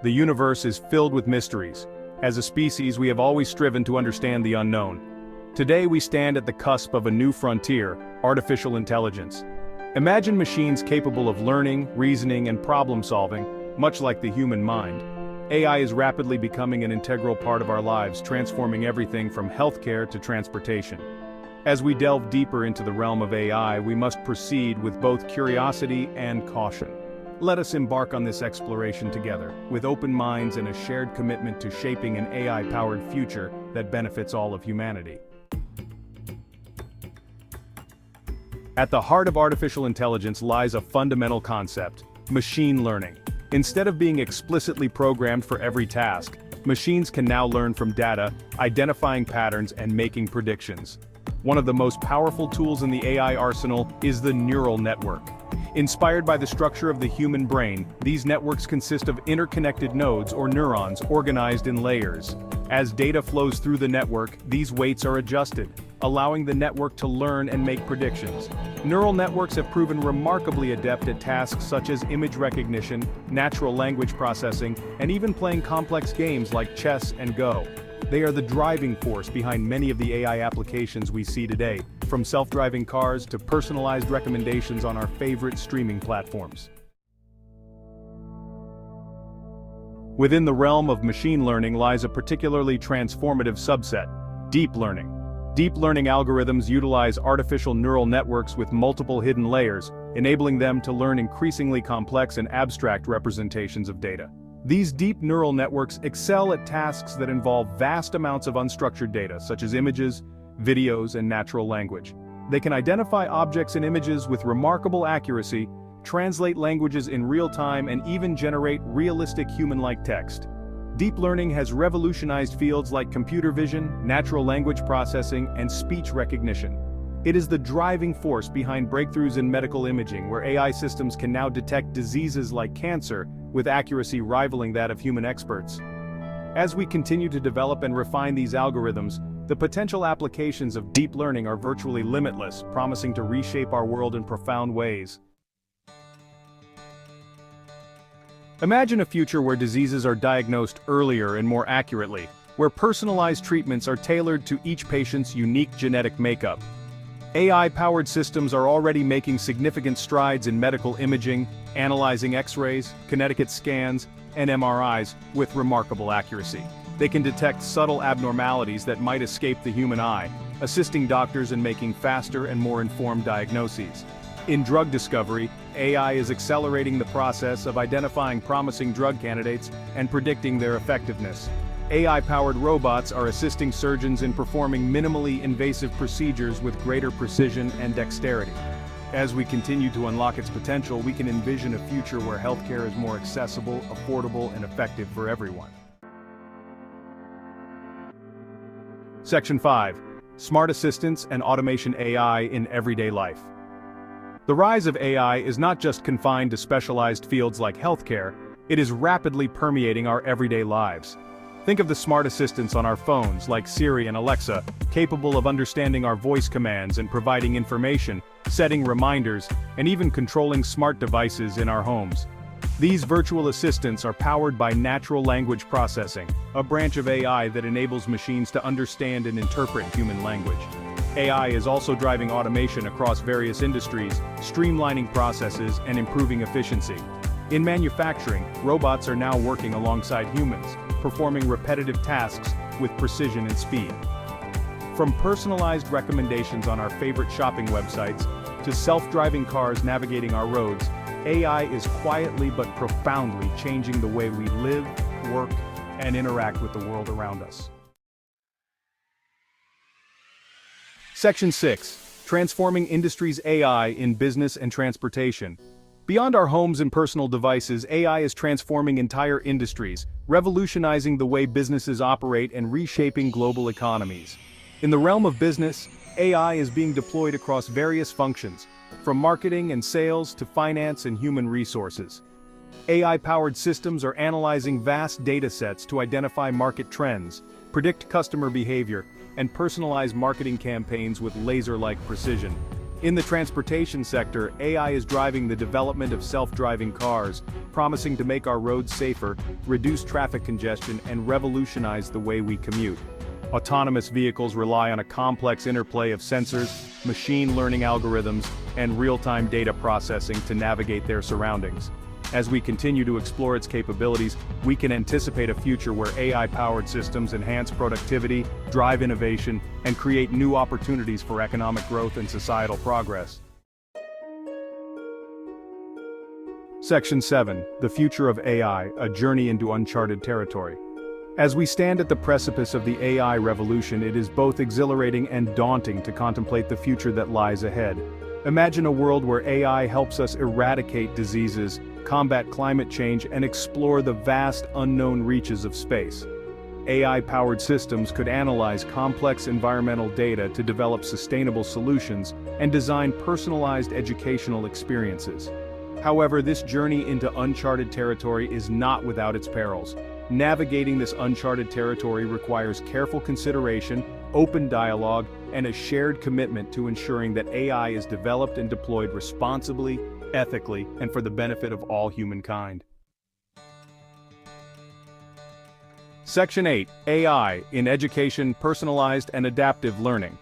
The universe is filled with mysteries. As a species, we have always striven to understand the unknown. Today we stand at the cusp of a new frontier, artificial intelligence. Imagine machines capable of learning, reasoning, and problem-solving, much like the human mind. AI is rapidly becoming an integral part of our lives, transforming everything from healthcare to transportation. As we delve deeper into the realm of AI, we must proceed with both curiosity and caution. Let us embark on this exploration together, with open minds and a shared commitment to shaping an AI-powered future that benefits all of humanity. At the heart of artificial intelligence lies a fundamental concept: machine learning. Instead of being explicitly programmed for every task, machines can now learn from data, identifying patterns and making predictions. One of the most powerful tools in the AI arsenal is the neural network. Inspired by the structure of the human brain, these networks consist of interconnected nodes or neurons organized in layers. As data flows through the network, these weights are adjusted, allowing the network to learn and make predictions. Neural networks have proven remarkably adept at tasks such as image recognition, natural language processing, and even playing complex games like chess and Go. They are the driving force behind many of the AI applications we see today, from self-driving cars to personalized recommendations on our favorite streaming platforms. Within the realm of machine learning lies a particularly transformative subset: deep learning. Deep learning algorithms utilize artificial neural networks with multiple hidden layers, enabling them to learn increasingly complex and abstract representations of data. These deep neural networks excel at tasks that involve vast amounts of unstructured data, such as images, videos, and natural language. They can identify objects and images with remarkable accuracy, translate languages in real time, and even generate realistic human-like text. Deep learning has revolutionized fields like computer vision, natural language processing, and speech recognition. It is the driving force behind breakthroughs in medical imaging, where AI systems can now detect diseases like cancer with accuracy rivaling that of human experts. As we continue to develop and refine these algorithms, the potential applications of deep learning are virtually limitless, promising to reshape our world in profound ways. Imagine a future where diseases are diagnosed earlier and more accurately, where personalized treatments are tailored to each patient's unique genetic makeup. AI-powered systems are already making significant strides in medical imaging, analyzing X-rays, kinetic scans, and MRIs with remarkable accuracy. They can detect subtle abnormalities that might escape the human eye, assisting doctors in making faster and more informed diagnoses. In drug discovery, AI is accelerating the process of identifying promising drug candidates and predicting their effectiveness. AI-powered robots are assisting surgeons in performing minimally invasive procedures with greater precision and dexterity. As we continue to unlock its potential, we can envision a future where healthcare is more accessible, affordable, and effective for everyone. Section 5. Smart Assistants and Automation AI in Everyday Life. The rise of AI is not just confined to specialized fields like healthcare, it is rapidly permeating our everyday lives. Think of the smart assistants on our phones like Siri and Alexa, capable of understanding our voice commands and providing information, setting reminders, and even controlling smart devices in our homes. These virtual assistants are powered by natural language processing, a branch of AI that enables machines to understand and interpret human language. AI is also driving automation across various industries, streamlining processes and improving efficiency. In manufacturing, robots are now working alongside humans, performing repetitive tasks with precision and speed. From personalized recommendations on our favorite shopping websites to self-driving cars navigating our roads, AI is quietly but profoundly changing the way we live, work, and interact with the world around us. Section 6. Transforming Industries AI in Business and Transportation. Beyond our homes and personal devices, AI is transforming entire industries, revolutionizing the way businesses operate and reshaping global economies. In the realm of business, AI is being deployed across various functions, from marketing and sales to finance and human resources. AI-powered systems are analyzing vast data sets to identify market trends, predict customer behavior, and personalize marketing campaigns with laser-like precision. In the transportation sector, AI is driving the development of self-driving cars, promising to make our roads safer, reduce traffic congestion, and revolutionize the way we commute. Autonomous vehicles rely on a complex interplay of sensors, machine learning algorithms, and real-time data processing to navigate their surroundings. As we continue to explore its capabilities, we can anticipate a future where AI-powered systems enhance productivity, drive innovation, and create new opportunities for economic growth and societal progress. Section 7. The Future of AI, a Journey into Uncharted Territory. As we stand at the precipice of the AI revolution, it is both exhilarating and daunting to contemplate the future that lies ahead. Imagine a world where AI helps us eradicate diseases, combat climate change, and explore the vast unknown reaches of space. AI-powered systems could analyze complex environmental data to develop sustainable solutions and design personalized educational experiences. However, this journey into uncharted territory is not without its perils. Navigating this uncharted territory requires careful consideration, open dialogue, and a shared commitment to ensuring that AI is developed and deployed responsibly, ethically, and for the benefit of all humankind. Section 8. AI in Education, Personalized and Adaptive Learning.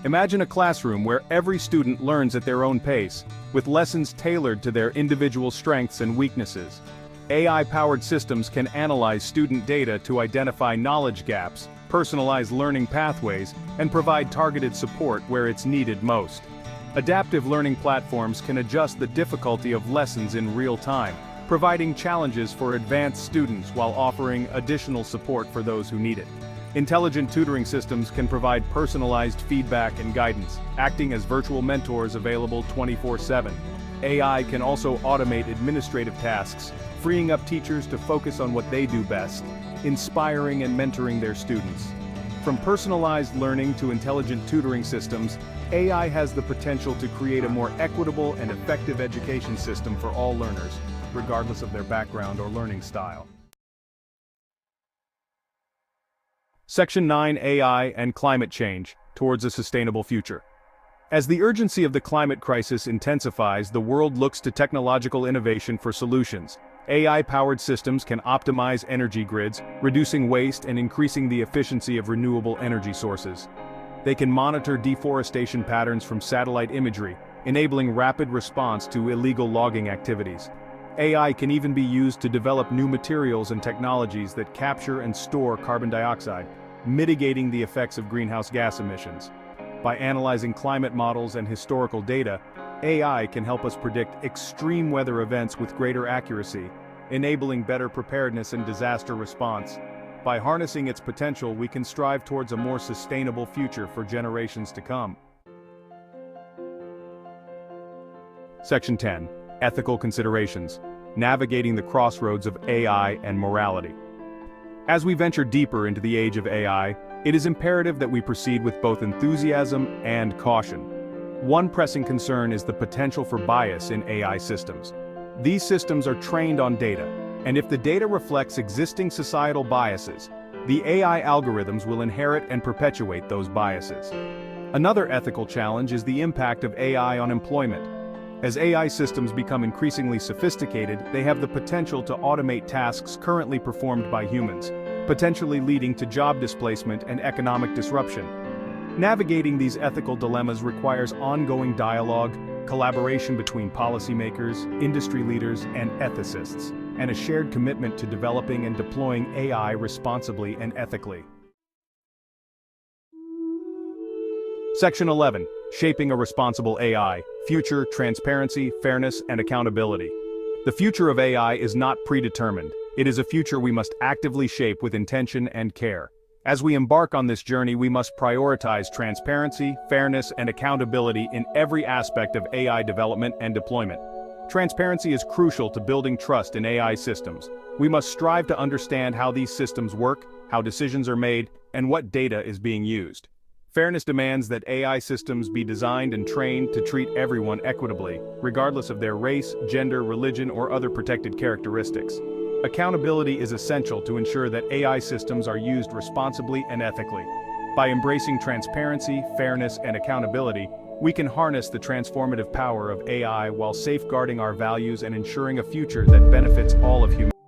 Imagine a classroom where every student learns at their own pace, with lessons tailored to their individual strengths and weaknesses. AI-powered systems can analyze student data to identify knowledge gaps, personalize learning pathways, and provide targeted support where it's needed most. Adaptive learning platforms can adjust the difficulty of lessons in real time, providing challenges for advanced students while offering additional support for those who need it. Intelligent tutoring systems can provide personalized feedback and guidance, acting as virtual mentors available 24/7. AI can also automate administrative tasks, freeing up teachers to focus on what they do best, inspiring and mentoring their students. From personalized learning to intelligent tutoring systems, AI has the potential to create a more equitable and effective education system for all learners, regardless of their background or learning style. Section 9. AI and Climate Change, Towards a Sustainable Future. As the urgency of the climate crisis intensifies, the world looks to technological innovation for solutions. AI-powered systems can optimize energy grids, reducing waste and increasing the efficiency of renewable energy sources. They can monitor deforestation patterns from satellite imagery, enabling rapid response to illegal logging activities. AI can even be used to develop new materials and technologies that capture and store carbon dioxide, mitigating the effects of greenhouse gas emissions. By analyzing climate models and historical data, AI can help us predict extreme weather events with greater accuracy, enabling better preparedness and disaster response. By harnessing its potential, we can strive towards a more sustainable future for generations to come. Section 10. Ethical Considerations, Navigating the Crossroads of AI and Morality. As we venture deeper into the age of AI, it is imperative that we proceed with both enthusiasm and caution. One pressing concern is the potential for bias in AI systems. These systems are trained on data, and if the data reflects existing societal biases, the AI algorithms will inherit and perpetuate those biases. Another ethical challenge is the impact of AI on employment. As AI systems become increasingly sophisticated, they have the potential to automate tasks currently performed by humans, potentially leading to job displacement and economic disruption. Navigating these ethical dilemmas requires ongoing dialogue, collaboration between policymakers, industry leaders, and ethicists, and a shared commitment to developing and deploying AI responsibly and ethically. Section 11. Shaping a Responsible AI, Future, Transparency, Fairness, and Accountability. The future of AI is not predetermined. It is a future we must actively shape with intention and care. As we embark on this journey, we must prioritize transparency, fairness, and accountability in every aspect of AI development and deployment. Transparency is crucial to building trust in AI systems. We must strive to understand how these systems work, how decisions are made, and what data is being used. Fairness demands that AI systems be designed and trained to treat everyone equitably, regardless of their race, gender, religion, or other protected characteristics. Accountability is essential to ensure that AI systems are used responsibly and ethically. By embracing transparency, fairness, and accountability, We can harness the transformative power of AI while safeguarding our values and ensuring a future that benefits all of humanity.